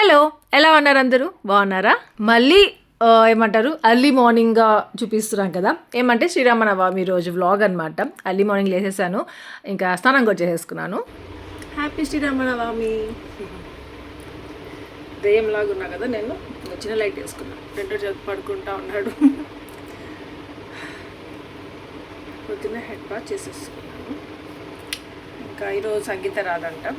Hello, ఎలా ఉన్నారు అందరూ? బాగున్నారా? మళ్ళీ ఏమంటారు అర్లీ మార్నింగ్గా చూపిస్తున్నాం కదా. ఏమంటే శ్రీరామనవమి రోజు వ్లాగ్ అనమాట. అర్లీ మార్నింగ్ లేసేసాను, ఇంకా స్నానం కూడా చేసేసుకున్నాను. హ్యాపీ శ్రీరామనవమి. దెయ్యంలాగా ఉన్నా కదా నేను. చిన్న లైట్ వేసుకున్నాను. రెండు చేతి పడుకుంటా ఉన్నాడు. పొద్దున్న హెడ్ బాత్ చేసేసుకున్నాను. ఇంకా ఈరోజు సంగీత రాదంట,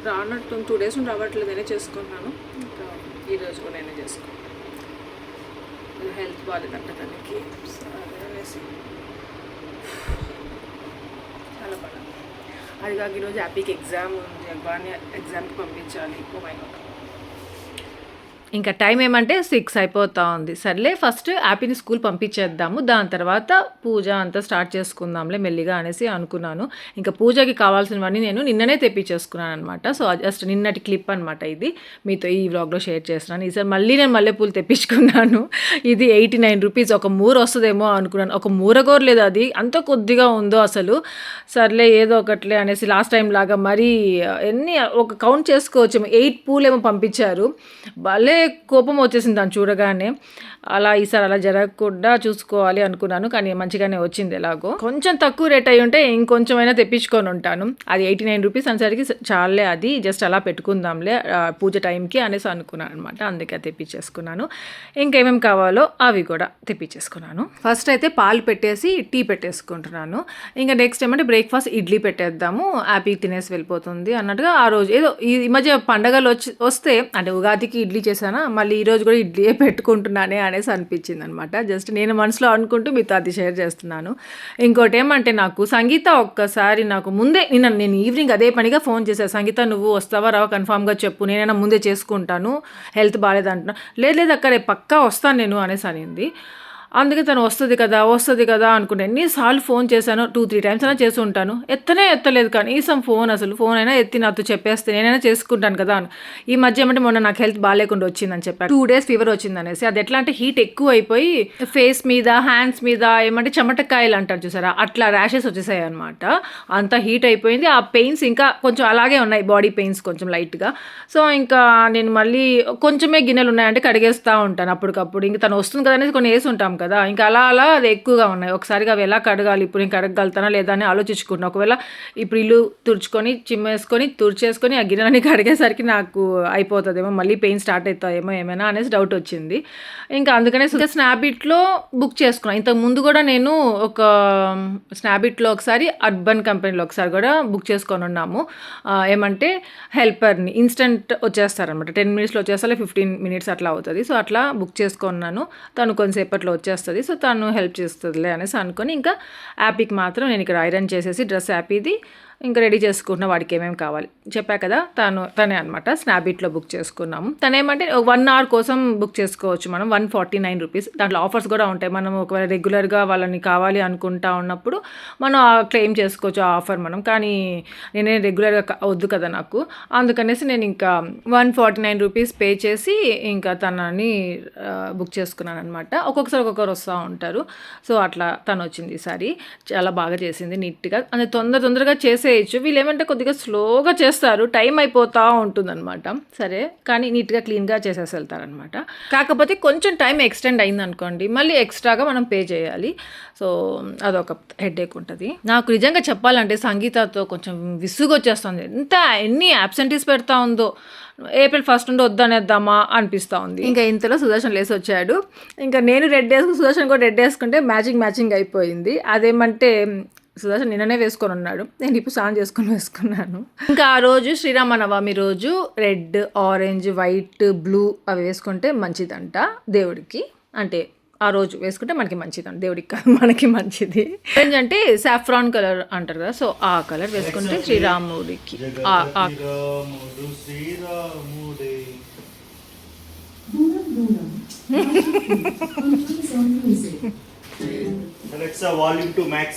రానట్టు 2 days నుండి రావట్లేదు. నేనే చేసుకున్నాను. ఇంకా ఈరోజు కూడా నేనే చేసుకున్నాను. హెల్త్ బాగాలేదంట తనకి, అనేసి చాలా బాగా. అది కాక ఈరోజు హ్యాపీకి ఎగ్జామ్ ఉంది. అబ్బాని ఎగ్జామ్కి పంపించాలి. ఇంకా టైం ఏమంటే 6 అయిపోతూ ఉంది. సర్లే ఫస్ట్ హ్యాపీని స్కూల్ పంపించేద్దాము, దాని తర్వాత పూజ అంతా స్టార్ట్ చేసుకుందాంలే మెల్లిగా అనేసి అనుకున్నాను. ఇంకా పూజకి కావాల్సినవన్నీ నేను నిన్ననే తెప్పించేసుకున్నాను అనమాట. సో జస్ట్ నిన్నటి క్లిప్ అనమాట ఇది, మీతో ఈ వ్లాగ్లో షేర్ చేస్తున్నాను. ఈసారి మళ్ళీ నేను మల్లెపూలు తెప్పించుకున్నాను. ఇది 89 రూపీస్. ఒక మూర వస్తుందేమో అనుకున్నాను. ఒక మూర కూడా లేదు, అది అంత కొద్దిగా ఉందో అసలు. సర్లే ఏదో ఒకట్లే అనేసి లాస్ట్ టైం లాగా మరీ ఎన్ని ఒక కౌంట్ చేసుకోవచ్చు, 8 పూలేమో పంపించారు. భలే కోపం వచ్చేసింది దాన్ని చూడగానే. అలా ఈసారి అలా జరగకుండా చూసుకోవాలి అనుకున్నాను, కానీ మంచిగానే వచ్చింది. ఎలాగో కొంచెం తక్కువ రేట్ అయి ఉంటే ఇంకొంచెమైనా తెప్పించుకొని ఉంటాను. అది 89 రూపీస్ అనేసరికి చాలే, అది జస్ట్ అలా పెట్టుకుందాంలే పూజ టైంకి అనేసి అనుకున్నాను అనమాట. అందుకే తెప్పించేసుకున్నాను. ఇంకేమేమి కావాలో అవి కూడా తెప్పించేసుకున్నాను. ఫస్ట్ అయితే పాలు పెట్టేసి టీ పెట్టేసుకుంటున్నాను. ఇంకా నెక్స్ట్ ఏమంటే బ్రేక్ఫాస్ట్ ఇడ్లీ పెట్టేద్దాము, హ్యాపీ తినేసి వెళ్ళిపోతుంది అన్నట్టుగా. ఆ రోజు ఏదో ఈ మధ్య పండగలు వస్తే అంటే ఉగాదికి ఇడ్లీ చేశానా, మళ్ళీ ఈరోజు కూడా ఇడ్లీయే పెట్టుకుంటున్నానే అనేసి అనిపించింది అనమాట. జస్ట్ నేను మనసులో అనుకుంటూ మీతో అది షేర్ చేస్తున్నాను. ఇంకోటి ఏమంటే నాకు సంగీత ఒక్కసారి నాకు ముందే నేను ఈవినింగ్ అదే పనిగా ఫోన్ చేశాను. సంగీత నువ్వు వస్తావా రావా కన్ఫామ్గా చెప్పు, నేనైనా ముందే చేసుకుంటాను, హెల్త్ బాగాలేదంటున్నా. లేదు అక్కడే పక్కా వస్తాను నేను అనేసి అనింది. అందుకే తను వస్తుంది కదా అనుకుంటే ఎన్నిసార్లు ఫోన్ చేశాను, 2-3 times అయినా చేసి ఉంటాను. ఎత్తలేదు కనీసం ఫోన్ అయినా ఎత్తి నాతో చెప్పేస్తే నేనైనా చేసుకుంటాను కదా అని. ఈ మధ్య ఏమంటే మొన్న నాకు హెల్త్ బాగాలేకుండా వచ్చిందని చెప్పాను, 2 days ఫీవర్ వచ్చింది అనేసి. అది ఎట్లా అంటే హీట్ ఎక్కువ అయిపోయి ఫేస్ మీద హ్యాండ్స్ మీద ఏమంటే చెమటకాయలు అంటారు చూసారా, అట్లా ర్యాషెస్ వచ్చేసాయి అనమాట. అంతా హీట్ అయిపోయింది. ఆ పెయిన్స్ ఇంకా కొంచెం అలాగే ఉన్నాయి, బాడీ పెయిన్స్ కొంచెం లైట్గా. సో ఇంకా నేను మళ్ళీ కొంచెమే గిన్నెలు ఉన్నాయంటే కడిగేస్తూ ఉంటాను అప్పటికప్పుడు. ఇంకా తను వస్తుంది కదా అనేసి కొన్ని వేసి ఉంటాం కదా, ఇంకా అలా అది ఎక్కువగా ఉన్నాయి. ఒకసారిగా అవి ఎలా కడగాలి, ఇప్పుడు నేను కడగలుగుతానా లేదా అని ఆలోచించుకుంటున్నాను. ఒకవేళ ఇప్పుడు ఇల్లు తుడుచుకొని చిమ్మేసుకొని తుడిచేసుకొని ఆ గిన్నెలని కడిగేసరికి నాకు అయిపోతుందేమో, మళ్ళీ పెయిన్ స్టార్ట్ అవుతాయేమో ఏమైనా అనేసి డౌట్ వచ్చింది. ఇంకా అందుకనే స్నాప్డీల్లో బుక్ చేసుకున్నాను. ఇంతకు ముందు కూడా నేను ఒక స్నాప్డీల్లో ఒకసారి, అర్బన్ కంపెనీలో ఒకసారి కూడా బుక్ చేసుకొని ఉన్నాము. ఏమంటే హెల్పర్ని ఇన్స్టెంట్ వచ్చేస్తారనమాట, 10 minutesలో వచ్చేస్తా, 15 minutes అట్లా అవుతుంది. సో అట్లా బుక్ చేసుకున్నాను. తను కొంతసేపట్లో వచ్చేస్తుంది. సో తను హెల్ప్ చేస్తుందిలే అనేసి అనుకొని ఇంకా హ్యాపీకి మాత్రం నేను ఇక్కడ ఐరన్ చేసేసి డ్రెస్ హ్యాపీది ఇంకా రెడీ చేసుకుంటున్నా. వాడికి ఏమేమి కావాలి చెప్పా కదా, తనే అనమాట. స్నాప్డీల్లో బుక్ చేసుకున్నాము. తనేమంటే 1 hour కోసం బుక్ చేసుకోవచ్చు మనం, 149 రూపీస్. దాంట్లో ఆఫర్స్ కూడా ఉంటాయి. మనం ఒకవేళ రెగ్యులర్గా వాళ్ళని కావాలి అనుకుంటా ఉన్నప్పుడు మనం క్లెయిమ్ చేసుకోవచ్చు ఆ ఆఫర్ మనం. కానీ నేనే రెగ్యులర్గా వద్దు కదా నాకు, అందుకనేసి నేను ఇంకా 149 రూపీస్ పే చేసి ఇంకా తనని బుక్ చేసుకున్నాను అనమాట. ఒక్కొక్కసారి ఒక్కొక్కరు వస్తూ ఉంటారు. సో అట్లా తను వచ్చింది ఈసారి. చాలా బాగా చేసింది, నీట్గా. అంటే తొందరగా చేసేయచ్చు. వీళ్ళు ఏమంటే కొద్దిగా స్లోగా చేస్తారు, టైం అయిపోతూ ఉంటుందన్నమాట. సరే కానీ నీట్గా క్లీన్గా చేసేసి వెళ్తారనమాట. కాకపోతే కొంచెం టైం ఎక్స్టెండ్ అయింది అనుకోండి, మళ్ళీ ఎక్స్ట్రాగా మనం పే చేయాలి. సో అదొక హెడేక్ ఉంటుంది. నాకు నిజంగా చెప్పాలంటే సంగీతతో కొంచెం విసుగు వచ్చేస్తుంది. ఎన్ని యాబ్సెంటీస్ పెడతా ఉందో. April 1st నుండి వద్దనేద్దామా అనిపిస్తూ ఉంది. ఇంకా ఇంతలో సుదర్శన్ లేసి వచ్చాడు. ఇంకా నేను రెడ్ వేసుకుని సుదర్శన్ కూడా రెడ్ వేసుకుంటే మ్యాచింగ్ అయిపోయింది. అదేమంటే సుదర్శన్ నిన్ననే వేసుకొని ఉన్నాడు, నేను ఇప్పుడు స్నానం చేసుకొని వేసుకున్నాను. ఇంకా ఆ రోజు శ్రీరామనవమి రోజు రెడ్, ఆరెంజ్, వైట్, బ్లూ అవి వేసుకుంటే మంచిదంట దేవుడికి. అంటే ఆ రోజు వేసుకుంటే మనకి మంచిది, దేవుడికి కాదు మనకి మంచిది. ఆరెంజ్ అంటే సాఫ్రాన్ కలర్ అంటారు కదా, సో ఆ కలర్ వేసుకుంటే శ్రీరాముడికి. Alexa, volume to max.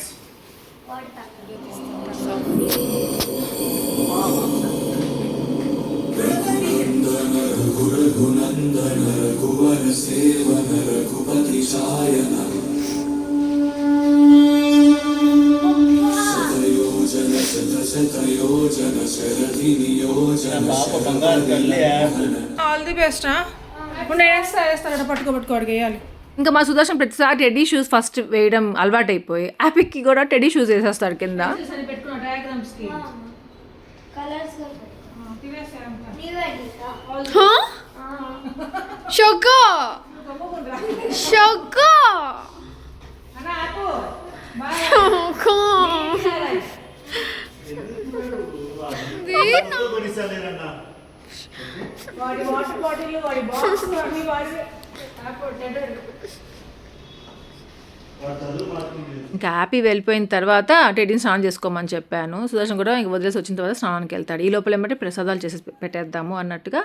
రఘునందన రఘువర సేవన రఘుపతి ఛాయన శతయోజన శతయోజన శరధి నియోజన ఆల్ ది బెస్ట్. ఇప్పుడు నేను వేస్తా పట్టుకో అడిగి వేయాలి. ఇంకా మా సుదర్శన్ ప్రతిసారి టెడ్డీ షూస్ ఫస్ట్ వేయడం అలవాటు అయిపోయి యాపిక్కి కూడా టెడ్డీ షూస్ వేసేస్తాడు కింద. షోకో షోకో షోకో ఇంకా హ్యాపీ వెళ్ళిపోయిన తర్వాత టెడ్డీని స్నానం చేసుకోమని చెప్పాను. సుదర్శన్ కూడా ఇంక వదిలేసి వచ్చిన తర్వాత స్నానానికి వెళ్తాడు. ఈ లోపల ఏమంటే ప్రసాదాలు చేసి పెట్టేద్దాము అన్నట్టుగా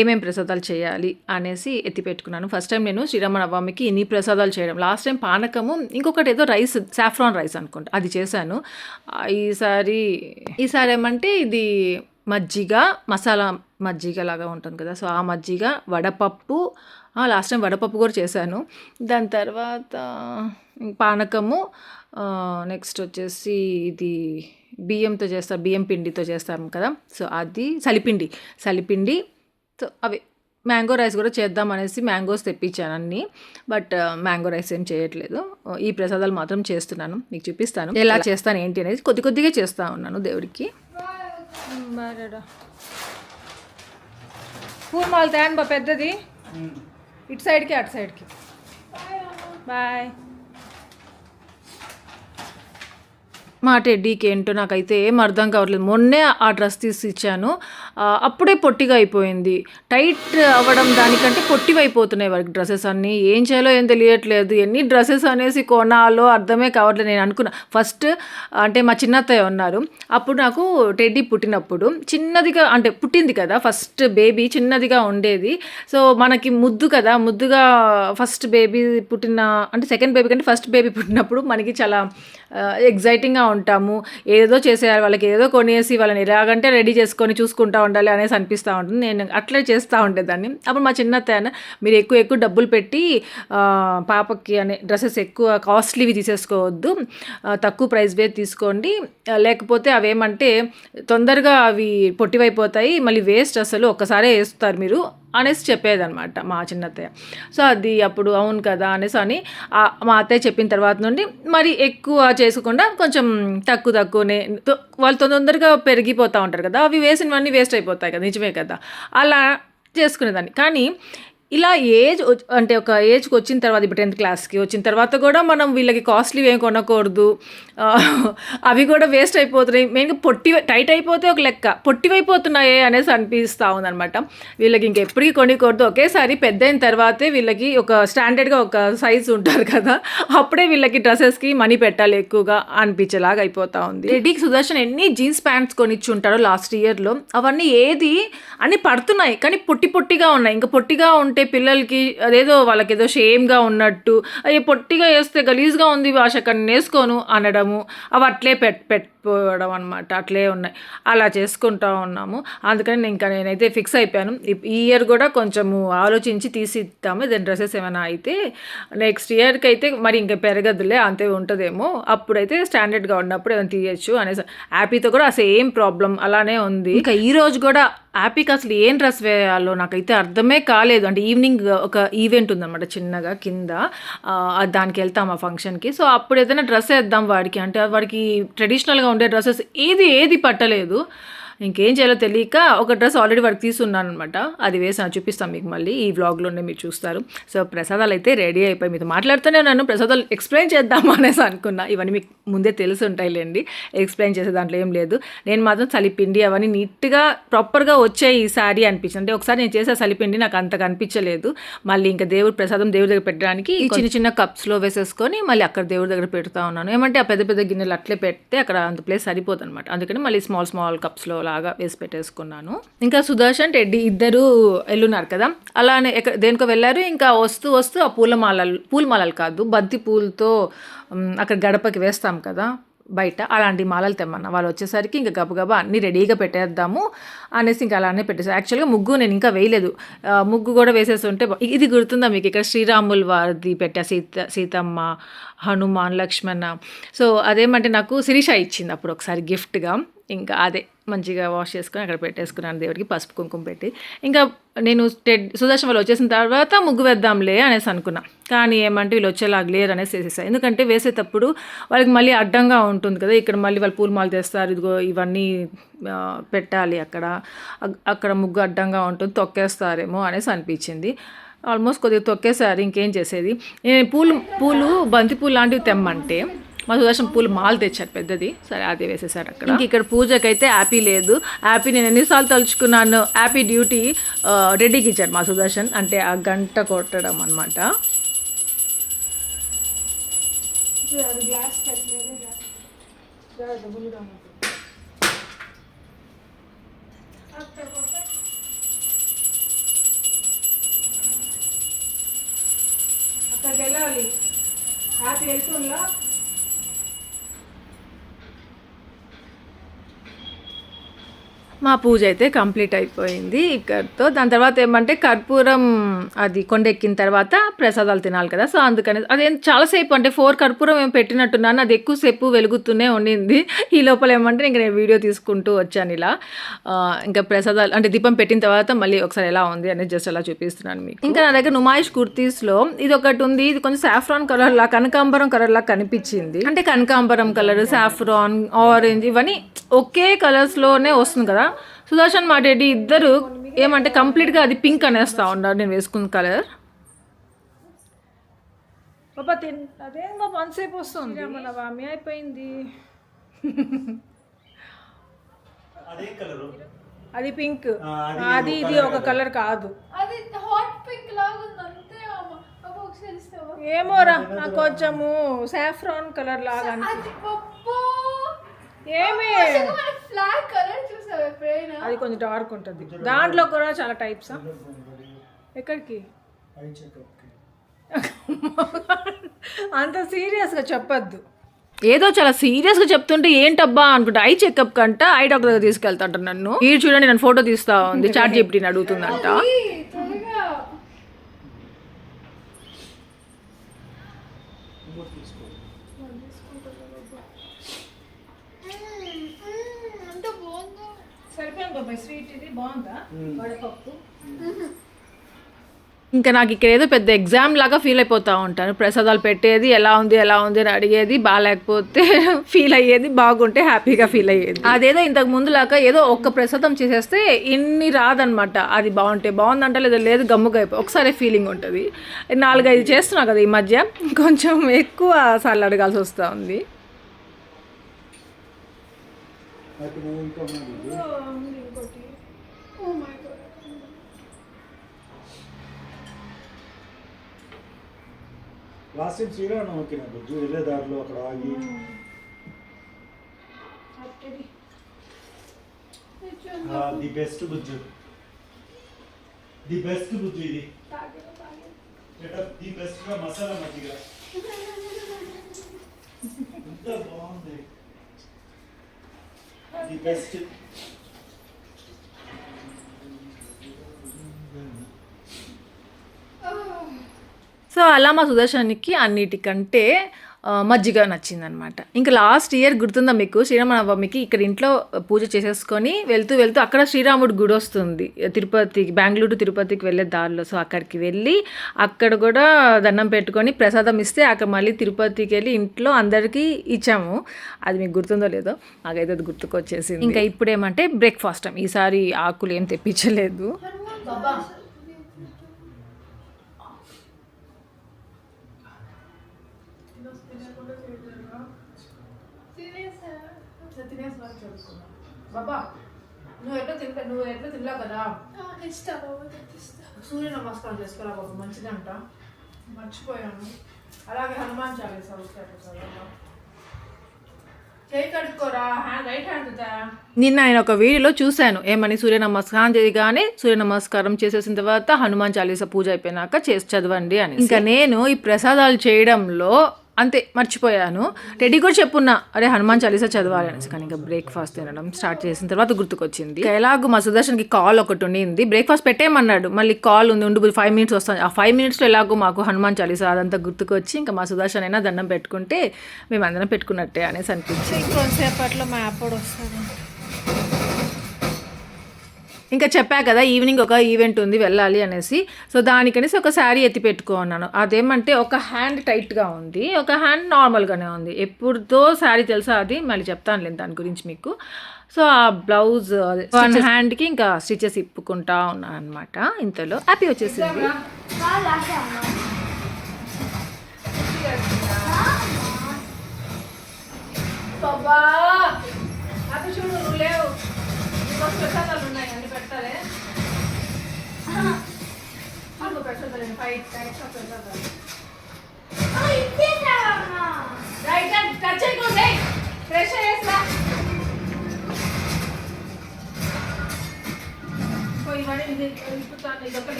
ఏమేమి ప్రసాదాలు చేయాలి అనేసి ఎత్తి పెట్టుకున్నాను. ఫస్ట్ టైం నేను శ్రీరామనవమికి ఇన్ని ప్రసాదాలు చేయడం. లాస్ట్ టైం పానకము, ఇంకొకటి ఏదో రైస్, సాఫ్రాన్ రైస్ అనుకుంటా, అది చేశాను. ఈసారి ఏమంటే ఇది మజ్జిగ, మసాలా మజ్జిగ లాగా ఉంటుంది కదా, సో ఆ మజ్జిగ, వడపప్పు, లాస్ట్ టైం వడపప్పు కూడా చేశాను. దాని తర్వాత పానకము, నెక్స్ట్ వచ్చేసి ఇది బియ్యంతో చేస్తారు, బియ్యం పిండితో చేస్తాము కదా, సో అది సలిపిండి. సో అవి మ్యాంగో రైస్ కూడా చేద్దాం అనేసి మ్యాంగోస్ తెప్పించాను అన్నీ, బట్ మ్యాంగో రైస్ ఏం చేయట్లేదు. ఈ ప్రసాదాలు మాత్రం చేస్తున్నాను, మీకు చూపిస్తాను ఎలా చేస్తాను ఏంటి అనేది. కొద్దిగా చేస్తూ ఉన్నాను దేవుడికి. పూల్ మాల తేను బా పెద్దది, ఇటు సైడ్కి అటు సైడ్కి. బాయ్. మా టెడ్డీకి ఏంటో నాకైతే ఏం అర్థం కావట్లేదు. మొన్నే ఆ డ్రెస్ తీసి ఇచ్చాను, అప్పుడే పొట్టిగా అయిపోయింది. టైట్ అవ్వడం దానికంటే పొట్టిగా అయిపోతున్నాయి వారికి డ్రెస్సెస్ అన్నీ. ఏం చేయాలో ఏం తెలియట్లేదు, ఎన్ని డ్రెస్సెస్ అనేసి కొనాలో అర్థమే కావట్లేదు. నేను అనుకున్నా ఫస్ట్, అంటే మా చిన్నత్తయ్య ఉన్నారు, అప్పుడు నాకు టెడ్డీ పుట్టినప్పుడు చిన్నదిగా, అంటే పుట్టింది కదా ఫస్ట్ బేబీ, చిన్నదిగా ఉండేది. సో మనకి ముద్దుగా ఫస్ట్ బేబీ పుట్టిన, అంటే సెకండ్ బేబీ కంటే ఫస్ట్ బేబీ పుట్టినప్పుడు మనకి చాలా ఎగ్జైటింగ్గా ఉంటాము. ఏదో చేసేయాలి, వాళ్ళకి ఏదో కొనేసి వాళ్ళని ఎలాగంటే రెడీ చేసుకొని చూసుకుంటూ ఉండాలి అనేసి అనిపిస్తూ ఉంటుంది. నేను అట్లే చేస్తూ ఉండేదాన్ని. అప్పుడు మా చిన్నత్తయ్య, మీరు ఎక్కువ డబ్బులు పెట్టి పాపకి అనే డ్రెస్సెస్ ఎక్కువ కాస్ట్లీవి తీసేసుకోవద్దు, తక్కువ ప్రైస్వే తీసుకోండి, లేకపోతే అవేమంటే తొందరగా అవి పొట్టివైపోతాయి, మళ్ళీ వేస్ట్, అసలు ఒక్కసారే వేస్తారు మీరు అనేసి చెప్పేదనమాట మా చిన్నత్తయ్య. సో అది అప్పుడు అవును కదా అనేసి అని మా అత్తయ్య చెప్పిన తర్వాత నుండి మరి ఎక్కువ చేసుకుండా కొంచెం తక్కువనే, వాళ్ళు తొందరగా పెరిగిపోతూ ఉంటారు కదా, అవి వేసినవన్నీ వేస్ట్ అయిపోతాయి కదా, నిజమే కదా, అలా చేసుకునేదాన్ని. కానీ ఇలా అంటే ఒక ఏజ్కి వచ్చిన తర్వాత, ఇప్పుడు 10th క్లాస్కి వచ్చిన తర్వాత కూడా మనం వీళ్ళకి కాస్ట్లీ ఏం కొనకూడదు, అవి కూడా వేస్ట్ అయిపోతున్నాయి. మెయిన్గా టైట్ అయిపోతే ఒక లెక్క, పొట్టివైపోతున్నాయే అనేసి అనిపిస్తూ ఉందనమాట. వీళ్ళకి ఇంకెప్పటికీ కొనకూడదు, ఒకేసారి పెద్ద అయిన తర్వాతే వీళ్ళకి ఒక స్టాండర్డ్గా ఒక సైజు ఉంటారు కదా, అప్పుడే వీళ్ళకి డ్రెస్సెస్కి మనీ పెట్టాలి ఎక్కువగా అనిపించేలాగా అయిపోతూ ఉంది. రెడ్డికి సుదర్శన్ ఎన్ని జీన్స్ ప్యాంట్స్ కొనిచ్చుంటారో లాస్ట్ ఇయర్లో, అవన్నీ అన్నీ పడుతున్నాయి కానీ పొట్టిగా ఉన్నాయి. ఇంకా పొట్టిగా ఉంటే పిల్లలకి అదేదో వాళ్ళకి ఏదో షేమ్గా ఉన్నట్టు, అయ్యే పొట్టిగా వేస్తే గలీజ్గా ఉంది భాష కన్నా వేసుకోను అనడము, అవి అట్లే పెట్టుకోవడం అనమాట, అట్లే ఉన్నాయి. అలా చేసుకుంటూ ఉన్నాము. అందుకని నేనైతే ఫిక్స్ అయిపోయాను, ఈ ఇయర్ కూడా కొంచెము ఆలోచించి తీసి ఇద్దాము. దాని డ్రెస్సెస్ ఏమైనా అయితే నెక్స్ట్ ఇయర్కి అయితే మరి ఇంకా పెరగదులే, అంతే ఉంటుందేమో, అప్పుడైతే స్టాండర్డ్గా ఉన్నప్పుడు ఏమైనా తీయచ్చు అనేసి. హ్యాపీతో కూడా సేమ్ ప్రాబ్లం అలానే ఉంది. ఇంకా ఈరోజు కూడా హ్యాపీకి అసలు ఏం డ్రెస్ వేయాలో నాకైతే అర్థమే కాలేదు. అంటే ఈవినింగ్ ఒక ఈవెంట్ ఉందన్నమాట చిన్నగా కింద, దానికి వెళ్తాం ఆ ఫంక్షన్కి. సో అప్పుడు ఏదైనా డ్రెస్ వేద్దాం వాడికి, అంటే వాడికి ట్రెడిషనల్గా ఉండే డ్రెస్సెస్ ఏది పట్టలేదు. ఇంకేం చేయాలో తెలియక ఒక డ్రెస్ ఆల్రెడీ వాడికి తీసుకున్నాను అనమాట, అది వేసాను, చూపిస్తాను మీకు మళ్ళీ ఈ వ్లాగ్లోనే మీరు చూస్తారు. సో ప్రసాదాలు అయితే రెడీ అయిపోయి, మీతో మాట్లాడుతూనే నన్ను ప్రసాదాలు ఎక్స్ప్లెయిన్ చేద్దామా అనేసి అనుకున్నా. ఇవన్నీ మీకు ముందే తెలిసి ఉంటాయిలేండి, ఎక్స్ప్లెయిన్ చేసే దాంట్లో ఏం లేదు. నేను మాత్రం చలిపిండి అవన్నీ నీట్గా ప్రాపర్గా వచ్చాయి ఈసారి అనిపించింది. అంటే ఒకసారి నేను చేసే చలిపిండి నాకు అంతగా అనిపించలేదు. మళ్ళీ ఇంకా ప్రసాదం దేవుడి దగ్గర పెట్టడానికి చిన్న కప్స్లో వేసేసుకొని మళ్ళీ అక్కడ దేవుడి దగ్గర పెడతా ఉన్నాను. ఏమంటే ఆ పెద్ద గిన్నెలు అట్లే పెడితే అక్కడ అంత ప్లేస్ సరిపోతుంది అనమాట. అందుకని మళ్ళీ స్మాల్ కప్స్లో లాగా వేసి పెట్టేసుకున్నాను. ఇంకా సుదర్శన్ టెడ్డీ ఇద్దరు వెళ్ళున్నారు కదా, అలానే దేనికో వెళ్ళారు. ఇంకా వస్తూ ఆ పూలమాలలు కాదు, బంతి పూలతో అక్కడ గడపకి వేస్తాం కదా బయట, అలాంటి మాలలు తెమ్మన్నా. వాళ్ళు వచ్చేసరికి ఇంకా గబగబా అన్నీ రెడీగా పెట్టేద్దాము అనేసి ఇంకా అలానే పెట్టేసారు. యాక్చువల్గా ముగ్గు నేను ఇంకా వేయలేదు, ముగ్గు కూడా వేసేసి ఉంటే. ఇది గుర్తుందా మీకు, ఇక్కడ శ్రీరాముల వారిది పెట్టా, సీతమ్మ, హనుమాన్, లక్ష్మణ. సో అదేమంటే నాకు శిరీష ఇచ్చింది అప్పుడు ఒకసారి గిఫ్ట్గా. ఇంకా అదే మంచిగా వాష్ చేసుకొని అక్కడ పెట్టేసుకున్నాను దేవుడికి, పసుపు కుంకుమ పెట్టి. ఇంకా నేను సుదర్శన్ వాళ్ళు వచ్చేసిన తర్వాత ముగ్గు వేద్దాంలే అనేసి అనుకున్నా. కానీ ఏమంటే వీళ్ళు వచ్చేలాగా లేరు అనేసి వేసేసాను. ఎందుకంటే వేసేటప్పుడు వాళ్ళకి మళ్ళీ అడ్డంగా ఉంటుంది కదా, ఇక్కడ మళ్ళీ వాళ్ళు పూలమాలు తెస్తారు, ఇదిగో ఇవన్నీ పెట్టాలి, అక్కడ ముగ్గు అడ్డంగా ఉంటుంది, తొక్కేస్తారేమో అనేసి అనిపించింది. ఆల్మోస్ట్ కొద్దిగా తొక్కేసారు, ఇంకేం చేసేది. నేను పూలు బంతిపూలు లాంటివి తెమ్మంటే మా సుదర్శన్ పూలు మాలు తెచ్చారు పెద్దది, సరే అదే వేసేసారు అక్కడ. ఇక్కడ పూజకైతే హ్యాపీ లేదు. హ్యాపీ నేను ఎన్నిసార్లు తలుచుకున్నాను. హ్యాపీ డ్యూటీ రెడీకి ఇచ్చాడు మా సుదర్శన్, అంటే ఆ గంట కొట్టడం అనమాట. అక్కడికి వెళ్ళాలి, హ్యాపీ వెళ్తుందా. మా పూజ అయితే కంప్లీట్ అయిపోయింది ఇక్కడితో. దాని తర్వాత ఏమంటే కర్పూరం అది కొండెక్కిన తర్వాత ప్రసాదాలు తినాలి కదా, సో అందుకని అదేం చాలాసేపు అంటే 4 కర్పూరం ఏం పెట్టినట్టున్నాను, అది ఎక్కువసేపు వెలుగుతూనే ఉండింది. ఈ లోపల ఏమంటే ఇంక నేను వీడియో తీసుకుంటూ వచ్చాను ఇలా. ఇంకా ప్రసాదాలు అంటే దీపం పెట్టిన తర్వాత మళ్ళీ ఒకసారి ఎలా ఉంది అనేది జస్ట్ అలా చూపిస్తున్నాను మీకు. ఇంకా నా దగ్గర నుమాయిష్ కుర్తీస్లో ఇది ఒకటి ఉంది, ఇది కొంచెం సాఫ్రాన్ కలర్లా కనకాంబరం కలర్లా కనిపించింది. అంటే కనకాంబరం కలర్, సాఫ్రాన్, ఆరెంజ్ ఇవన్నీ ఒకే కలర్స్లోనే వస్తుంది కదా. సుదర్శన్ మా డాడీ ఇద్దరు ఏమంటే కంప్లీట్గా అది పింక్ అనేస్తా ఉన్నారు నేను వేసుకున్న కలర్. బాబా అదేం బాబా అంతసేపు వస్తుంది, మన వామి అయిపోయింది. అది పింక్, అది ఇది ఒక కలర్ కాదు. అది హాట్ పింక్ లాగా ఉంది అంతే. అమ్మ ఒకసారి ఇస్తావా? ఏమోరా నాకు కొంచెము సాఫ్రాన్ కలర్ లాగా అది పప్పు ఏమి ఫ్లాగ్ కలర్ చూసావా ఎప్పుడైనా? అది కొంచెం డార్క్ ఉంటుంది. దాంట్లో కూడా చాలా టైప్స్. ఎక్కడికి అంత సీరియస్గా చెప్పొద్దు. ఏదో చాలా సీరియస్గా చెప్తుంటే ఏంటబ్బా అనుకుంటా. ఐ చెకప్ కంట ఐ డాక్టర్ దగ్గర తీసుకెళ్తాంట నన్ను. ఈ చూడండి నన్ను ఫోటో తీస్తా ఉంది, చాట్ జీపీటీని అడుగుతుందంట. ఇంకా నాకు ఇక్కడ ఏదో పెద్ద ఎగ్జామ్ లాగా ఫీల్ అయిపోతూ ఉంటాను. ప్రసాదాలు పెట్టేది ఎలా ఉంది అని అడిగేది, బాగాలేకపోతే ఫీల్ అయ్యేది, బాగుంటే హ్యాపీగా ఫీల్ అయ్యేది. అదేదో ఇంతకు ముందులాగా ఏదో ఒక్క ప్రసాదం చేసేస్తే ఇన్ని రాదనమాట. అది బాగుంటే బాగుందంట, లేదా లేదు గమ్ముగా అయిపోయి ఒకసారి ఫీలింగ్ ఉంటుంది. 4-5 చేస్తున్నా కదా ఈ మధ్య, కొంచెం ఎక్కువ సార్లు అడగాల్సి వస్తూ ఉంది. లాస్ట్ టైం శ్రీరామనవమికి నాకు బుజ్జు వెళ్ళే దారిలో అక్కడ ఆగి ది బెస్ట్ బుజ్జు ఇది ది బెస్ట్ గా మసాలా మజ్జిగ ఎంత బాగుంది, ది బెస్ట్. సో అలా మా సుదర్శన్కి అన్నిటికంటే మజ్జిగ నచ్చిందనమాట. ఇంకా లాస్ట్ ఇయర్ గుర్తుందా మీకు, శ్రీరామనవమికి ఇక్కడ ఇంట్లో పూజ చేసేసుకొని వెళ్తూ అక్కడ శ్రీరాముడి గుడి వస్తుంది తిరుపతికి, బెంగళూరు టు తిరుపతికి వెళ్ళే దారిలో. సో అక్కడికి వెళ్ళి అక్కడ కూడా దండం పెట్టుకొని ప్రసాదం ఇస్తే అక్కడ మళ్ళీ తిరుపతికి వెళ్ళి ఇంట్లో అందరికీ ఇచ్చాము. అది మీకు గుర్తుందో లేదో, నాకైతే అది గుర్తుకొచ్చేసింది. ఇంకా ఇప్పుడు ఏమంటే బ్రేక్ఫాస్ట్ టైం. ఈసారి ఆకులు ఏం తెప్పించలేదు. బాబా నువ్వు ఎట్లా తినలా కదా, సూర్య నమస్కారం చేసుకోరా బాబు, మంచిదంట. మర్చిపోయాను. అలాగే హనుమాన్ చాలీసా చేయి కడుక్కోరా, రైట్ హ్యాండ్. నిన్న నేను ఒక వీడియోలో చూశాను, ఏమని సూర్య నమస్కారం చేయగానే సూర్య నమస్కారం చేసేసిన తర్వాత హనుమాన్ చాలీసా పూజ అయిపోయినాక చదవండి అని. ఇంకా నేను ఈ ప్రసాదాలు చేయడంలో అంతే మర్చిపోయాను. రెడీ కూడా చెప్పున్నా, అరే హనుమాన్ చాలీసా చదవాలి అనేసి. కానీ ఇంకా బ్రేక్ఫాస్ట్ తినడం స్టార్ట్ చేసిన తర్వాత గుర్తుకొచ్చింది. ఎలాగో మా సుదర్శన్కి కాల్ ఒకటి ఉండింది, బ్రేక్ఫాస్ట్ పెట్టేయమన్నాడు. మళ్ళీ కాల్ ఉంది, ఉండు 5 minutes వస్తాను. ఆ 5 minutesలో ఎలాగో మాకు హనుమాన్ చాలీసా అదంతా గుర్తుకొచ్చి ఇంకా మా సుదర్శన్ అయినా దండం పెట్టుకుంటే మేము అందరం పెట్టుకున్నట్టే అనేసి అనిపించింది. ఇంకొంతసేపట్లో మా అప్పుడు వస్తుంది. ఇంకా చెప్పా కదా ఈవినింగ్ ఒక ఈవెంట్ ఉంది వెళ్ళాలి అనేసి. సో దానికనేసి ఒక శారీ ఎత్తి పెట్టుకో అన్నాను. అదేమంటే ఒక హ్యాండ్ టైట్గా ఉంది, ఒక హ్యాండ్ నార్మల్గానే ఉంది. ఎప్పుడుతో శారీ తెలుసా అది, మళ్ళీ చెప్తానులేండి దాని గురించి మీకు. సో ఆ బ్లౌజ్ వన్ హ్యాండ్కి ఇంకా స్టిచెస్ ఇప్పుకుంటా ఉన్నాను అనమాట. ఇంతలో హ్యాపీ వచ్చేసింది.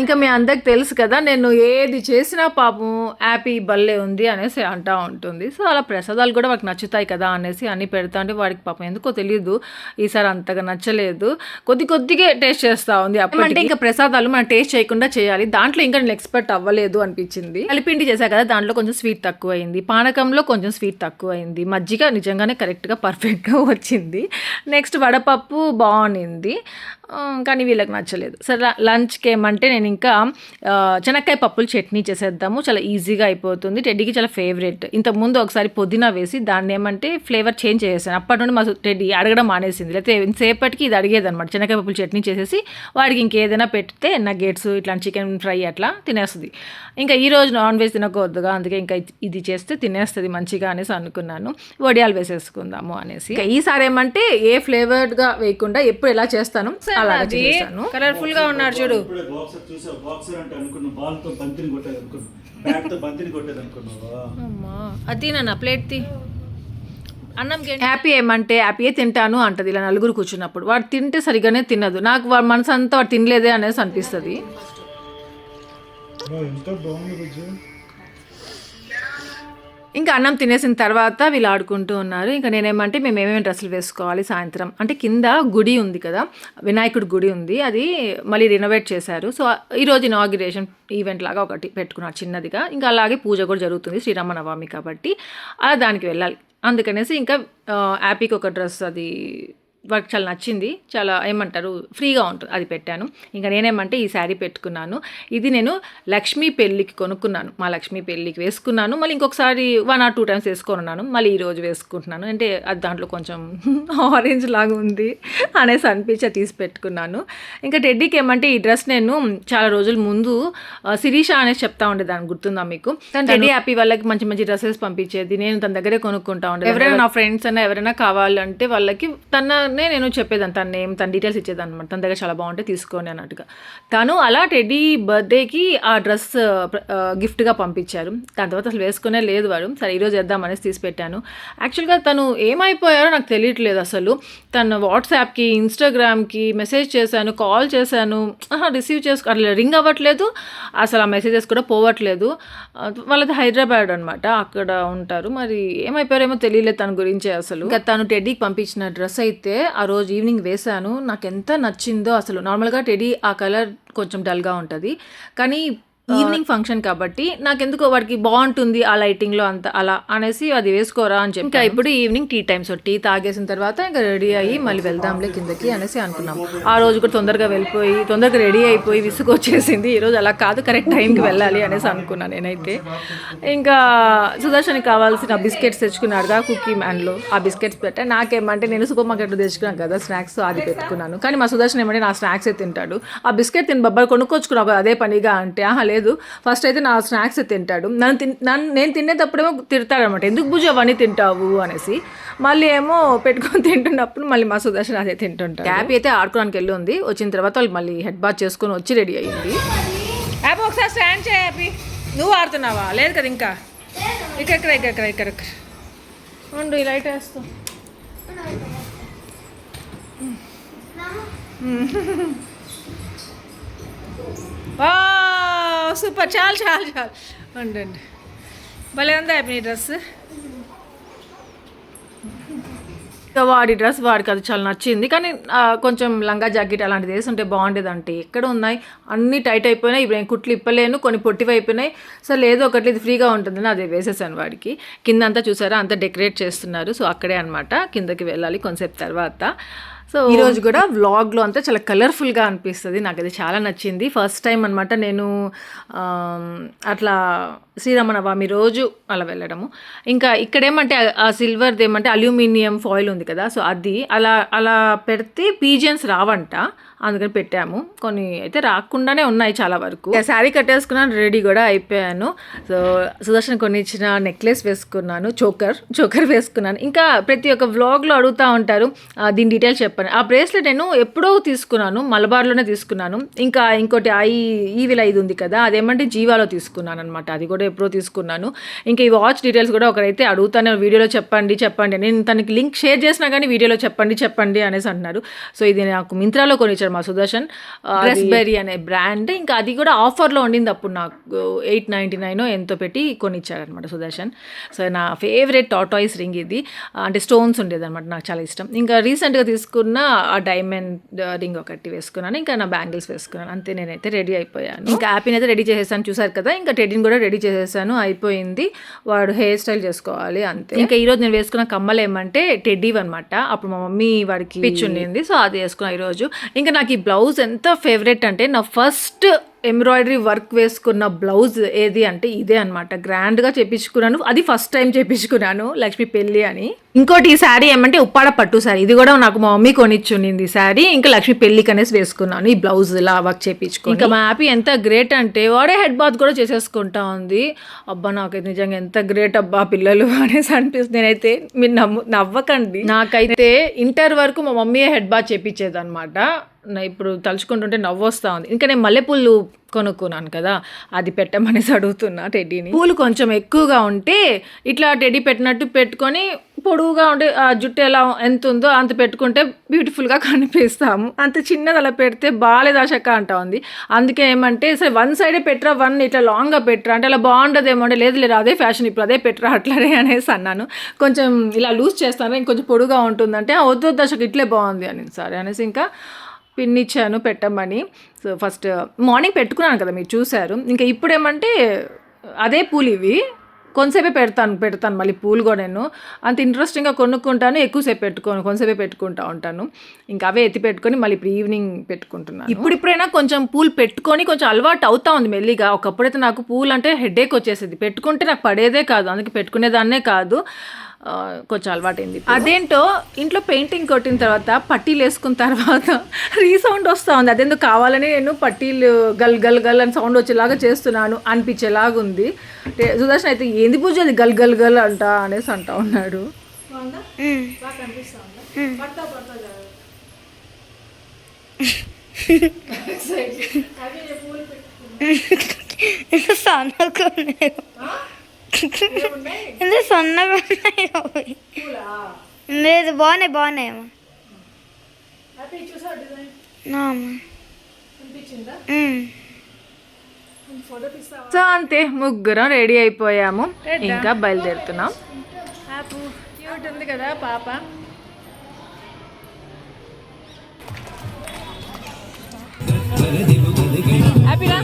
ఇంకా మీ అందరికి తెలుసు కదా, నేను ఏది చేసినా పాపం హ్యాపీ భలే ఉంది అనేసి అంటూ ఉంటుంది. సో అలా ప్రసాదాలు కూడా వాడికి నచ్చుతాయి కదా అనేసి అన్ని పెడతా అంటే వాడికి పాపం ఎందుకో తెలియదు ఈసారి అంతగా నచ్చలేదు. కొద్దిగా టేస్ట్ చేస్తూ ఉంది. అంటే ఇంకా ప్రసాదాలు మనం టేస్ట్ చేయకుండా చేయాలి, దాంట్లో ఇంకా నేను ఎక్స్పర్ట్ అవ్వలేదు అనిపించింది. కలిపిండి చేశా కదా, దాంట్లో కొంచెం స్వీట్ తక్కువ అయింది, పానకంలో కొంచెం స్వీట్ తక్కువ అయింది, మజ్జిగ నిజంగానే కరెక్ట్గా పర్ఫెక్ట్గా వచ్చింది. నెక్స్ట్ వడపప్పు బాగుంది, కానీ వీళ్ళకి నచ్చలేదు. సరే లంచ్కి ఏమంటే నేను ఇంకా శనక్కాయ పప్పులు చట్నీ చేసేద్దాము, చాలా ఈజీగా అయిపోతుంది. టెడ్డీకి చాలా ఫేవరెట్. ఇంతకుముందు ఒకసారి పుదీనా వేసి దాన్ని ఏమంటే ఫ్లేవర్ చేంజ్ చేసేసాను. అప్పటి నుండి మా టెడ్డీ అడగడం మానేసింది, లేకపోతే ఇంతసేపటికి ఇది అడిగేది అనమాట. శనక్కాయ పప్పులు చట్నీ చేసేసి వాడికి ఇంకేదైనా పెడితే నగ్గెట్స్ ఇట్లాంటి చికెన్ ఫ్రై అట్లా తినేస్తుంది. ఇంకా ఈరోజు నాన్ వెజ్ తినకూడదుగా, అందుకే ఇంకా ఇది చేస్తే తినేస్తుంది మంచిగా అనేసి అనుకున్నాను. వడియాలు వేసేసుకుందాము అనేసి. ఈసారి ఏమంటే ఏ ఫ్లేవర్డ్గా వేయకుండా ఎప్పుడు ఎలా చేస్తాను అలాగే చేస్తాను. కలర్ఫుల్ గా ఉన్నాడు చూడు. బాక్సర్ చూసావు, బాక్సర్ అంటే అనుకున్నా బాల్ తో బంతిని కొట్టేది అనుకున్నా, బ్యాట్ తో బంతిని కొట్టేది అనుకున్నావా? అమ్మా అది నా ప్లేట్ తీ. అన్నం హ్యాపీ ఏమంటే హ్యాపీయే తింటాను అంటది ఇలా నలుగురు కూర్చున్నప్పుడు. వాడు తింటే సరిగానే తినదు, నాకు వాడు మనసు అంతా వాడు తినలేదే అనేసి అనిపిస్తుంది. ఇంకా అన్నం తినేసిన తర్వాత వీళ్ళు ఆడుకుంటూ ఉన్నారు. ఇంకా నేనేమంటే మేము ఏమేమి డ్రెస్సులు వేసుకోవాలి సాయంత్రం అంటే, కింద గుడి ఉంది కదా, వినాయకుడి గుడి ఉంది, అది మళ్ళీ రినోవేట్ చేశారు. సో ఈరోజు ఇనాగ్రేషన్ ఈవెంట్ లాగా ఒకటి పెట్టుకున్నారు చిన్నదిగా. ఇంకా అలాగే పూజ కూడా జరుగుతుంది, శ్రీరామనవమి కాబట్టి అలా దానికి వెళ్ళాలి. అందుకనేసి ఇంకా హ్యాపీకి ఒక డ్రెస్ అది వాడికి చాలా నచ్చింది, చాలా ఏమంటారు ఫ్రీగా ఉంటుంది, అది పెట్టాను. ఇంకా నేనేమంటే ఈ శారీ పెట్టుకున్నాను. ఇది నేను లక్ష్మీ పెళ్ళికి కొనుక్కున్నాను, మా లక్ష్మీ పెళ్ళికి వేసుకున్నాను. మళ్ళీ ఇంకొకసారి 1 or 2 times వేసుకున్నాను, మళ్ళీ ఈరోజు వేసుకుంటున్నాను. అంటే అది దాంట్లో కొంచెం ఆరెంజ్ లాగా ఉంది అనేసి అనిపించి తీసి పెట్టుకున్నాను. ఇంకా టెడ్డీకి ఏమంటే ఈ డ్రెస్ నేను చాలా రోజుల ముందు శిరీష అనేసి చెప్తా ఉండేది, దానికి గుర్తుందా మీకు? టెడ్డీ హ్యాపీ వాళ్ళకి మంచి మంచి డ్రెస్సెస్ పంపించేది, నేను తన దగ్గరే కొనుక్కుంటా ఉండేది. ఎవరైనా నా ఫ్రెండ్స్ అయినా ఎవరైనా కావాలంటే వాళ్ళకి నేను చెప్పేదాన్ని, తన నేమ్ తన డీటెయిల్స్ ఇచ్చేదాన్ని అనమాట. తన దగ్గర చాలా బాగుంటే తీసుకోండి అన్నట్టుగా. తను అలా టెడ్డీ బర్త్డేకి ఆ డ్రెస్ గిఫ్ట్గా పంపించారు. దాని తర్వాత అసలు వేసుకునే లేదు వాడు. సరే ఈరోజు వేద్దామనేసి తీసి పెట్టాను. యాక్చువల్గా తను ఏమైపోయారో నాకు తెలియట్లేదు అసలు. తను వాట్సాప్కి ఇన్స్టాగ్రామ్కి మెసేజ్ చేశాను, కాల్ చేశాను, రిసీవ్ అట్లా రింగ్ అవ్వట్లేదు, అసలు ఆ మెసేజెస్ కూడా పోవట్లేదు. వాళ్ళది హైదరాబాద్ అనమాట, అక్కడ ఉంటారు. మరి ఏమైపోయారేమో తెలియలేదు తన గురించి అసలు. ఇంకా తను టెడ్డీకి పంపించిన డ్రెస్ అయితే ఆ రోజు ఈవినింగ్ వేశాను, నాకు ఎంత నచ్చిందో అసలు. నార్మల్గా టెడ్డీ ఆ కలర్ కొంచెం డల్గా ఉంటుంది, కానీ ఈవినింగ్ ఫంక్షన్ కాబట్టి నాకెందుకో వాడికి బాగుంటుంది ఆ లైటింగ్లో అంత అలా అనేసి అది వేసుకోరా అని చెప్పి. ఇంకా ఇప్పుడు evening tea time, so tea తాగేసిన తర్వాత ఇంకా రెడీ అయ్యి మళ్ళీ వెళ్దాంలే కిందకి అనేసి అనుకున్నాం. ఆ రోజు కూడా తొందరగా రెడీ అయిపోయి విసుగొచ్చేసింది. ఈరోజు అలా కాదు, కరెక్ట్ టైంకి వెళ్ళాలి అనేసి అనుకున్నాను నేనైతే. ఇంకా సుదర్శన్కి కావాల్సిన బిస్కెట్స్ తెచ్చుకున్నాడుగా కుకీ మ్యాన్లో, ఆ బిస్కెట్స్ పెట్టా. నాకేమంటే నేను సూపర్ మార్కెట్లో తెచ్చుకున్నాను కదా స్నాక్స్, అది పెట్టుకున్నాను. కానీ మా సుదర్శన్ ఏమంటే నా స్నాక్సే తింటాడు. ఆ బిస్కెట్ తిని బొబ్బాయి కొనుక్కొచ్చుకున్నావు అదే పనిగా అంటే లేదు, ఫస్ట్ అయితే నా స్నాక్స్ తింటాడు. నేను తినేటప్పుడేమో తిడతాడనమాట, ఎందుకు బుజ్జి అవన్నీ తింటావు అనేసి. మళ్ళీ ఏమో పెట్టుకొని తింటున్నప్పుడు మళ్ళీ మా సుదర్శన్ అదే తింటుంటాడు. హ్యాపీ అయితే ఆడుకోవడానికి వెళ్ళి ఉంది, వచ్చిన తర్వాత వాళ్ళు మళ్ళీ హెడ్ బాత్ చేసుకొని వచ్చి రెడీ అయ్యింది. హ్యాపీ ఒకసారి స్టాండ్ చేయ హ్యాపీ. నువ్వు ఆడుతున్నావా? లేదు కదా ఇంకా. ఇక్కడ ఉండు, ఈ లైట్ వేస్తా. సూపర్, చాలు ఉండండి. భలే ఉందా మీ డ్రెస్? వాడి డ్రెస్ వాడికి అది చాలా నచ్చింది, కానీ కొంచెం లంగా జాకెట్ అలాంటిది వేసుంటే బాగుండేదంటే ఎక్కడ ఉన్నాయి, అన్నీ టైట్ అయిపోయినాయి. ఇప్పుడు నేను కుట్లు ఇప్పలేను, కొన్ని పొట్టివి అయిపోయినాయి. సో లేదో ఒకటి ఇది ఫ్రీగా ఉంటుందని అదే వేసేసాను వాడికి. కింద అంతా చూసారా, అంతా డెకరేట్ చేస్తున్నారు. సో అక్కడే అనమాట, కిందకి వెళ్ళాలి కొంతసేపు తర్వాత. సో ఈరోజు కూడా వ్లాగ్లో అంతా చాలా కలర్ఫుల్గా అనిపిస్తుంది. నాకు అది చాలా నచ్చింది. ఫస్ట్ టైం అనమాట నేను అట్లా శ్రీరామనవమి రోజు అలా వెళ్ళడము. ఇంకా ఇక్కడేమంటే ఆ సిల్వర్ది ఏమంటే అల్యూమినియం ఫాయిల్ ఉంది కదా, సో అది అలా పెడితే పీజియన్స్ రావంట, అందుకని పెట్టాము. కొన్ని అయితే రాకుండానే ఉన్నాయి చాలా వరకు. శారీ కట్టేసుకున్నాను, రెడీ కూడా అయిపోయాను. సో సుదర్శన్ కొన్ని ఇచ్చిన నెక్లెస్ వేసుకున్నాను, చోకర్ వేసుకున్నాను. ఇంకా ప్రతి ఒక్క వ్లాగ్లో అడుగుతూ ఉంటారు దీని డీటెయిల్స్ చెప్పాను. ఆ బ్రేస్లెట్ నేను ఎప్పుడో తీసుకున్నాను, మలబార్లోనే తీసుకున్నాను. ఇంకా ఇంకోటి ఈవిల్ 5 ఉంది కదా, అదేమంటే జీవాలో తీసుకున్నాను అనమాట, అది కూడా ఎప్పుడో తీసుకున్నాను. ఇంకా ఈ వాచ్ డీటెయిల్స్ కూడా ఒకరైతే అడుగుతాను, వీడియోలో చెప్పండి నేను తనకి లింక్ షేర్ చేసినా కానీ వీడియోలో చెప్పండి అనేసి అంటున్నారు. సో ఇది నాకు మింత్రాలో కొనిచ్చారు మా సుదర్శన్, డ్రెస్బెరీ అనే బ్రాండ్. ఇంకా అది కూడా ఆఫర్లో ఉండింది అప్పుడు, నాకు 899 ఎంతో పెట్టి కొనిచ్చారనమాట సుదర్శన్. సో నా ఫేవరెట్ టార్టాయిస్ రింగ్ ఇది, అంటే స్టోన్స్ ఉండేది అనమాట, నాకు చాలా ఇష్టం. ఇంకా రీసెంట్గా తీసుకున్న ఆ డైమండ్ రింగ్ ఒకటి వేసుకున్నాను, ఇంకా నా బ్యాంగిల్స్ వేసుకున్నాను. అంతే, నేనైతే రెడీ అయిపోయాను. ఇంకా హ్యాపీని అయితే రెడీ చేసేసాను, చూసారు కదా. ఇంకా టెడ్డీని కూడా రెడీ చేసేసాను, అయిపోయింది. వాడు హెయిర్ స్టైల్ చేసుకోవాలి అంతే. ఇంకా ఈరోజు నేను వేసుకున్న కమ్మలు ఏమంటే టెడ్డీవి అనమాట, అప్పుడు మా మమ్మీ వాడికి పిచ్చి ఉండింది, సో అది వేసుకున్నా ఈరోజు. ఇంకా నాకు ఈ బ్లౌజ్ ఎంత ఫేవరెట్ అంటే, నా ఫస్ట్ ఎంబ్రాయిడరీ వర్క్ వేసుకున్న బ్లౌజ్ ఏది అంటే ఇదే అనమాట. గ్రాండ్గా చేపించుకున్నాను, అది ఫస్ట్ టైం చేపించుకున్నాను, లక్ష్మి పెళ్ళి అని. ఇంకోటి ఈ శారీ ఏమంటే ఉప్పాడ పట్టు శారీ, ఇది కూడా నాకు మా మమ్మీ కొనిచ్చునింది శారీ. ఇంకా లక్ష్మి పెళ్ళికి అనేసి వేసుకున్నాను ఈ బ్లౌజ్ ఇలా వర్క్ చేయించుకుని. ఇంకా మా హ్యాపీ ఎంత గ్రేట్ అంటే వాడే హెడ్ బాత్ కూడా చేసేసుకుంటా ఉంది. అబ్బా నాకైతే నిజంగా ఎంత గ్రేట్ అబ్బా పిల్లలు అనేసి అనిపిస్తుంది. నేనైతే మీరు నవ్వకండి, నాకైతే ఇంటర్ వరకు మా మమ్మీయే హెడ్ బాత్ చేయించేది అనమాట. ఇప్పుడు తలుచుకుంటుంటే నవ్వు వస్తూ ఉంది. ఇంకా నేను మల్లెపూలు కొనుక్కున్నాను కదా, అది పెట్టమనేసి అడుగుతున్నా టెడ్డీని. పూలు కొంచెం ఎక్కువగా ఉంటే ఇట్లా టెడ్డీ పెట్టినట్టు పెట్టుకొని పొడవుగా ఉంటే ఆ జుట్టు ఎలా ఎంత ఉందో అంత పెట్టుకుంటే బ్యూటిఫుల్గా కనిపిస్తాము. అంత చిన్నది అలా పెడితే బాలేదాశక అంటా ఉంది. అందుకే ఏమంటే సరే వన్ సైడే పెట్టరా, వన్ ఇట్లా లాంగ్గా పెట్టరా అంటే అలా బాగుండదేమో అంటే లేదు అదే ఫ్యాషన్ ఇప్పుడు అదే పెట్టరా అట్లనే అనేసి అన్నాను. కొంచెం ఇలా లూజ్ చేస్తాను, ఇంకొంచెం పొడుగా ఉంటుందంటే వద్దు దశక ఇట్లే బాగుంది అని సరే అనేసి ఇంకా పిన్ ఇచ్చాను పెట్టమని. సో ఫస్ట్ మార్నింగ్ పెట్టుకున్నాను కదా మీరు చూశారు. ఇంకా ఇప్పుడు ఏమంటే అదే పూలు ఇవి కొంతసేపే పెడతాను మళ్ళీ పూలు కూడా నేను అంత ఇంట్రెస్టింగ్గా కొనుక్కుంటాను, ఎక్కువసేపు పెట్టుకోను, కొంతసేపే పెట్టుకుంటా ఉంటాను. ఇంకా అవే ఎత్తి పెట్టుకొని మళ్ళీ ఇప్పుడు ఈవినింగ్ పెట్టుకుంటున్నాను. ఇప్పుడైనా కొంచెం పూలు పెట్టుకొని కొంచెం అలవాటు అవుతా ఉంది మెల్లిగా. ఒకప్పుడైతే నాకు పూలు అంటే హెడేక్ వచ్చేసేది, పెట్టుకుంటే నాకు పడేదే కాదు, అందుకే పెట్టుకునేదాన్నే కాదు, కొంచెం అలవాటైంది. అదేంటో ఇంట్లో పెయింటింగ్ కొట్టిన తర్వాత పట్టీలు వేసుకున్న తర్వాత రీసౌండ్ వస్తూ ఉంది. అదేందో కావాలని నేను పట్టీలు గల్ గల్ గల్ అని సౌండ్ వచ్చేలాగా చేస్తున్నాను అనిపించేలాగా ఉంది. సుదర్శన్ అయితే ఏంది పూజ అది గల్ గల్ గల్ అంట అనేసి అంటా ఉన్నాడు. సన్నగా ఉన్నాయి, లేదు బాగున్నాయి. సో అంతే, ముగ్గురం రెడీ అయిపోయాము, ఇంకా బయలుదేరుతున్నాం. క్యూట్ ఉంది కదా పాప. హ్యాపీరా?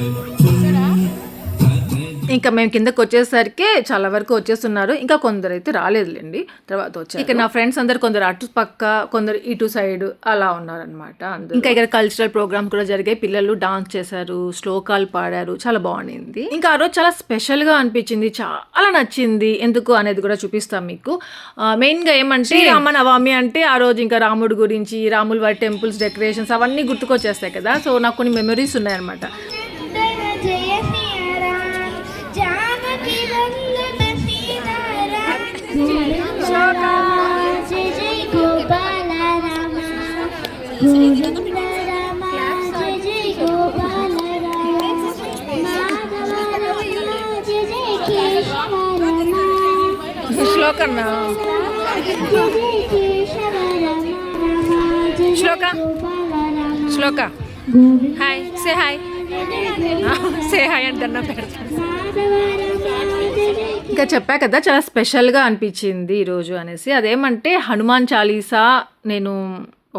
ఇంకా మేము కిందకి వచ్చేసరికి చాలా వరకు వచ్చేస్తున్నారు, ఇంకా కొందరు అయితే రాలేదులేండి, తర్వాత వచ్చారు. ఇక నా ఫ్రెండ్స్ అందరు కొందరు అటు పక్క కొందరు ఇటు సైడ్ అలా ఉన్నారనమాట. ఇంకా ఇక్కడ కల్చరల్ ప్రోగ్రామ్ కూడా జరిగాయి, పిల్లలు డాన్స్ చేశారు, శ్లోకాలు పాడారు, చాలా బాగుంది. ఇంకా ఆ రోజు చాలా స్పెషల్గా అనిపించింది, చాలా నచ్చింది. ఎందుకు అనేది కూడా చూపిస్తాం మీకు. మెయిన్గా ఏమంటే శ్రీరామనవమి అంటే ఆ రోజు ఇంకా రాముడి గురించి, రాముల వారి టెంపుల్స్ డెకరేషన్స్ అవన్నీ గుర్తుకొచ్చేస్తాయి కదా. సో నాకు కొన్ని మెమరీస్ ఉన్నాయన్నమాట. శ్లోకన్నా Shloka hi, say hi. Say hi అంటే దండం పెడతాను. ఇంకా చెప్పా కదా చాలా స్పెషల్గా అనిపించింది ఈరోజు అనేసి. అదేమంటే హనుమాన్ చాలీసా నేను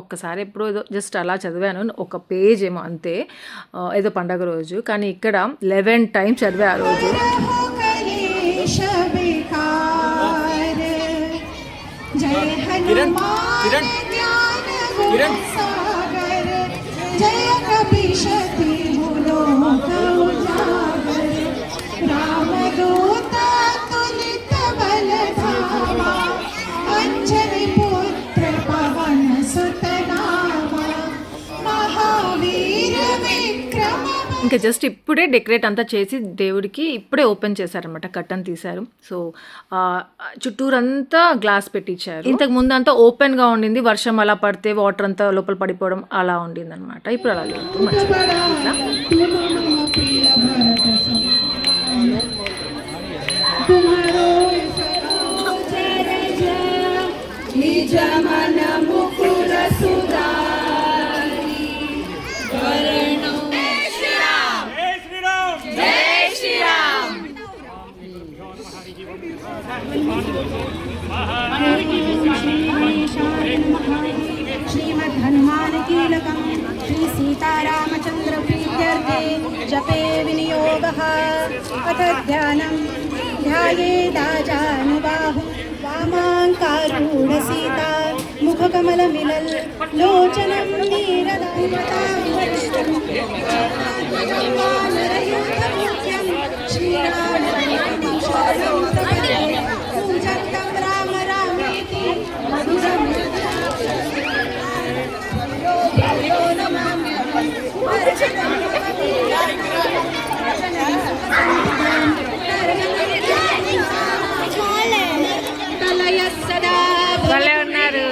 ఒక్కసారి ఎప్పుడో ఏదో జస్ట్ అలా చదివాను, ఒక పేజ్ ఏమో అంతే, ఏదో పండగ రోజు. కానీ ఇక్కడ 11 times చదివా ఆ రోజు. ఇంకా జస్ట్ ఇప్పుడే డెకరేట్ అంతా చేసి దేవుడికి ఇప్పుడే ఓపెన్ చేశారనమాట, కట్టన్ తీశారు. సో చుట్టూరంతా గ్లాస్ పెట్టించారు. ఇంతకు ముందు అంతా ఓపెన్గా ఉండింది, వర్షం అలా పడితే వాటర్ అంతా లోపల పడిపోవడం అలా ఉండింది అనమాట. ఇప్పుడు అలా లేదు, మంచిగా श्रीमद् हनुमान कीलकं श्री सीतारामचंद्र प्रीत्यर्थे जपे विनियोगः अथ ध्यानं ध्यायेदाजानुबाहुं वामाङ्कारूढ सीता मुखकमलमिलल लोचनं नीरदायमताविवक्षं श्रीरामचन्द्रं पूजन्तं राम रामेति मधुरं భలే ఉన్నారు.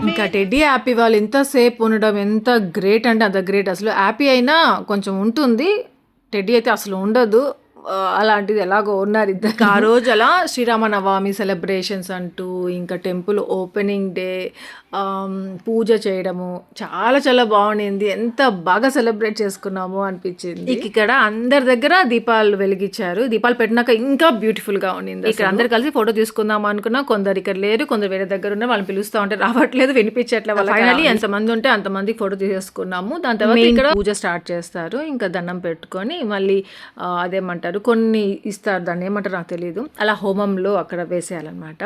ఇంకా టెడ్డీ యాపీ వాళ్ళు ఎంతసేపు ఉండడం ఎంత గ్రేట్ అంటే అంత గ్రేట్. అసలు యాపీ అయినా కొంచెం ఉంటుంది, టెడ్డీ అయితే అసలు ఉండదు. అలాంటిది ఎలాగో ఉన్నారు ఇద్దరు. ఆ రోజు అలా శ్రీరామనవమి సెలబ్రేషన్స్ అంటూ, ఇంకా టెంపుల్ ఓపెనింగ్ డే, పూజ చేయడము చాలా చాలా బాగుండింది. ఎంత బాగా సెలబ్రేట్ చేసుకున్నాము అనిపించింది. ఇక్కడ అందరి దగ్గర దీపాలు వెలిగించారు. దీపాలు పెట్టినాక ఇంకా బ్యూటిఫుల్ గా ఉండింది. ఇక్కడ అందరు కలిసి ఫోటో తీసుకుందాం అనుకున్నా, కొందరు ఇక్కడ లేరు, కొందరు వేరే దగ్గర ఉన్న వాళ్ళని పిలుస్తూ ఉంటే రావట్లేదు, వినిపించట్లేదు. ఫైనల్లీ ఎంతమంది ఉంటే అంతమందికి ఫోటో తీసేసుకున్నాము. దాని తర్వాత ఇక్కడ పూజ స్టార్ట్ చేస్తారు. ఇంకా దండం పెట్టుకొని మళ్ళీ అదేమంటారు, కొన్ని ఇస్తారు, దాన్ని ఏమంటారు నాకు తెలియదు, అలా హోమంలో అక్కడ వేసేయాలన్నమాట.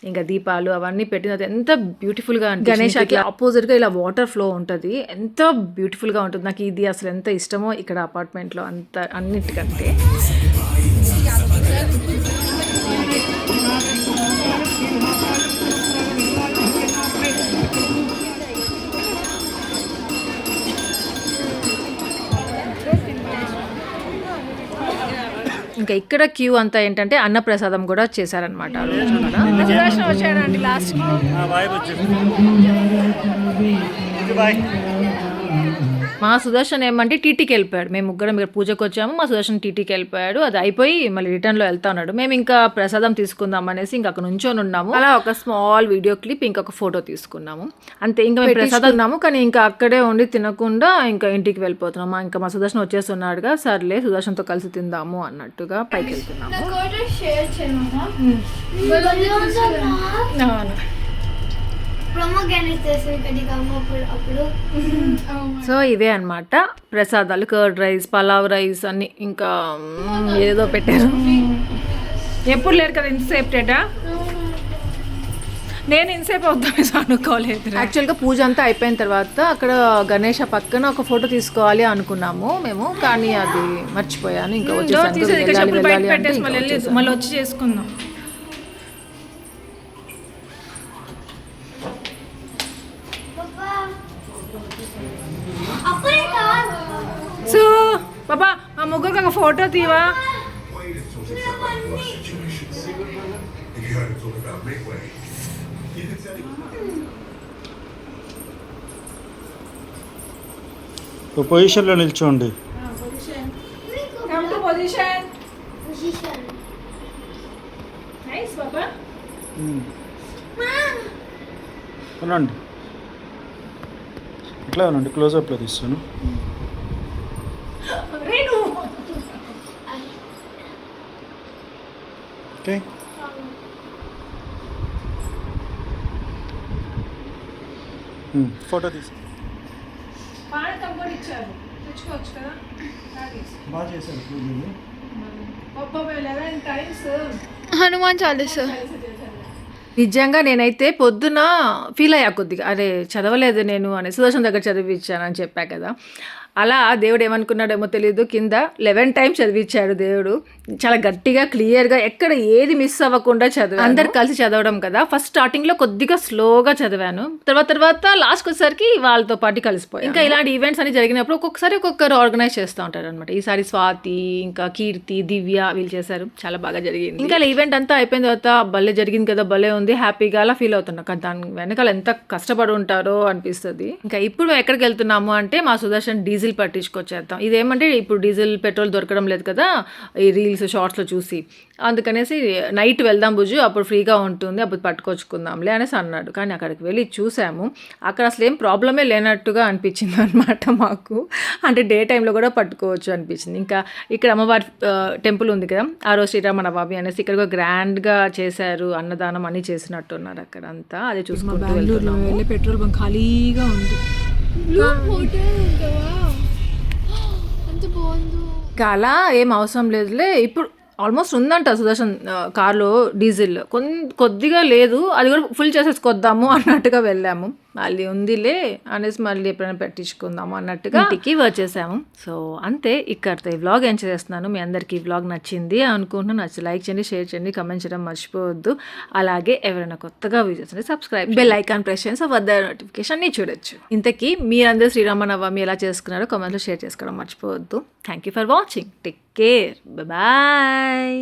ఇంకా దీపాలు అవన్నీ పెట్టిన ఎంత బ్యూటిఫుల్ గా, గణేష్కి ఆపోజిట్ గా ఇలా వాటర్ ఫ్లో ఉంటుంది, ఎంత బ్యూటిఫుల్ గా ఉంటుంది. నాకు ఇది అసలు ఎంత ఇష్టమో ఇక్కడ అపార్ట్మెంట్ లో అంత అన్నిటికంటే. ఇంకా ఇక్కడ క్యూ అంతా ఏంటంటే అన్నప్రసాదం కూడా చేశారనమాట. వచ్చాడండి లాస్ట్. మా సుదర్శన్ ఏమంటే టీటీకి వెళ్ళిపోయాడు. మేము ముగ్గురం ఇక్కడ పూజకు వచ్చాము, మా సుదర్శన్ టీటీకి వెళ్ళిపోయాడు. అది అయిపోయి మళ్ళీ రిటర్న్లో వెళ్తా ఉన్నాడు. మేము ఇంకా ప్రసాదం తీసుకుందాం అనేసి ఇంకా అక్కడ నుంచొని ఉన్నాము. అలా ఒక స్మాల్ వీడియో క్లిప్, ఇంకొక ఫోటో తీసుకున్నాము అంతే. ఇంకా మేము ప్రసాదం ఉన్నాము, కానీ ఇంకా అక్కడే ఉండి తినకుండా ఇంకా ఇంటికి వెళ్ళిపోతున్నాము. ఇంకా మా సుదర్శన్ వచ్చేస్తున్నాడుగా, సర్లే సుదర్శన్తో కలిసి తిందాము అన్నట్టుగా పైకి వెళ్తున్నాము. సో ఇవే అనమాట ప్రసాదాలు, కర్డ్ రైస్, పలావ్ రైస్ అన్ని, ఇంకా ఏదో పెట్టారు. ఎప్పుడు లేరు కదా ఇంతసేపు టేటా, నేను ఇంతసేపు అవుతామేసి అనుకోలేదు. యాక్చువల్గా పూజ అంతా అయిపోయిన తర్వాత అక్కడ గణేష పక్కన ఒక ఫోటో తీసుకోవాలి అనుకున్నాము మేము, కానీ అది మర్చిపోయాను. ఇంకా మళ్ళీ వచ్చి చేసుకుందాం. సో బాబా మా ముగ్గురికి ఒక ఫోటో తీవా. పొజిషన్లో నిల్చోండి. ఉండండి. ఇట్లా ఉండండి, క్లోజప్లో తీస్తాను. ఓకే, ఫోటో తీసి పానకం కూడా ఇచ్చారు, తెచ్చుకోవచ్చు కదా. బాగా చేశారు పూజలు. పాపం 11 టైమ్స్ హనుమాన్ చాలీసా. నిజంగా నేనైతే పొద్దున ఫీల్ అయ్యా కొద్దిగా, అరే చదవలేదు నేను అని. సుదర్శన్ దగ్గర చదివించానని చెప్పా కదా, అలా దేవుడు ఏమనుకున్నాడేమో తెలియదు, కింద 11 టైమ్స్ చదివించాడు దేవుడు. చాలా గట్టిగా క్లియర్గా ఎక్కడ ఏది మిస్ అవ్వకుండా చదివాను. అందరు కలిసి చదవడం కదా, ఫస్ట్ స్టార్టింగ్లో కొద్దిగా స్లోగా చదివాను, తర్వాత లాస్ట్కి వచ్చేసరికి వాళ్ళతో పాటు కలిసిపోయాను. ఇంకా ఇలాంటి ఈవెంట్స్ అని జరిగినప్పుడు ఒక్కొక్కసారి ఒక్కొక్కరు ఆర్గనైజ్ చేస్తూ ఉంటారు అనమాట. ఈసారి స్వాతి, ఇంకా కీర్తి, దివ్య వీళ్ళు చేశారు, చాలా బాగా జరిగింది. ఇంకా ఈవెంట్ అంతా అయిపోయిన తర్వాత భలే జరిగింది కదా, భలే ఉంది, హ్యాపీగా అలా ఫీల్ అవుతున్నా. కానీ దాని వెనకాల ఎంత కష్టపడి ఉంటారో అనిపిస్తుంది. ఇంకా ఇప్పుడు మేము ఎక్కడికి వెళ్తున్నాము అంటే మా సుదర్శన్ డీజిల్ పట్టించుకొచ్చేద్దాం. ఇదేమంటే ఇప్పుడు డీజిల్ పెట్రోల్ దొరకడం లేదు కదా ఈ రీల్స్ షార్ట్స్లో చూసి, అందుకనేసి నైట్ వెళ్దాం బుజ్జు, అప్పుడు ఫ్రీగా ఉంటుంది, అప్పుడు పట్టుకొచ్చుకుందాంలే అనేసి అన్నాడు. కానీ అక్కడికి వెళ్ళి చూసాము, అక్కడ అసలు ఏం ప్రాబ్లమే లేనట్టుగా అనిపించింది అనమాట మాకు. అంటే డే టైంలో కూడా పట్టుకోవచ్చు అనిపించింది. ఇంకా ఇక్కడ అమ్మవారి టెంపుల్ ఉంది కదా, ఆ రోజు శ్రీరామనవమి అనేసి ఇక్కడ కూడా గ్రాండ్గా చేశారు, అన్నదానం అన్నీ చేసినట్టున్నారు అక్కడ అంతా. అదే చూసుకుంటూ వెళ్తున్నాము. పెట్రోల్ బంక్ ఖాళీగా ఉంది. ఎంత బాగుందో. ఇంకా అలా ఏం అవసరం లేదులే, ఇప్పుడు ఆల్మోస్ట్ ఉందంట సుదర్శన్ కార్లో డీజిల్, కొద్దిగా లేదు, అది కూడా ఫుల్ చేసేసుకొద్దాము అన్నట్టుగా వెళ్ళాము. మళ్ళీ ఉందిలే అనేసి మళ్ళీ ఎప్పుడైనా పెట్టించుకుందాము అన్నట్టుగా ఇంటికి వచ్చేసాము. సో అంతే, ఇక్కడితో ఈ వ్లాగ్ ఎంజాయ్ చేస్తున్నాను. మీ అందరికీ ఈ వ్లాగ్ నచ్చింది అనుకుంటున్నాను. నచ్చి లైక్ చేయండి, షేర్ చేయండి, కమెంట్ చేయడం మర్చిపోవద్దు. అలాగే ఎవరైనా కొత్తగా videos subscribe, bell icon press చేయండి, సో వద్ద నోటిఫికేషన్ చూడొచ్చు. ఇంతకీ మీరందరూ శ్రీరామనవమి ఎలా చేసుకున్నారో కామెంట్లో షేర్ చేసుకోవడం మర్చిపోవద్దు. Thank you for watching. Take care, bye.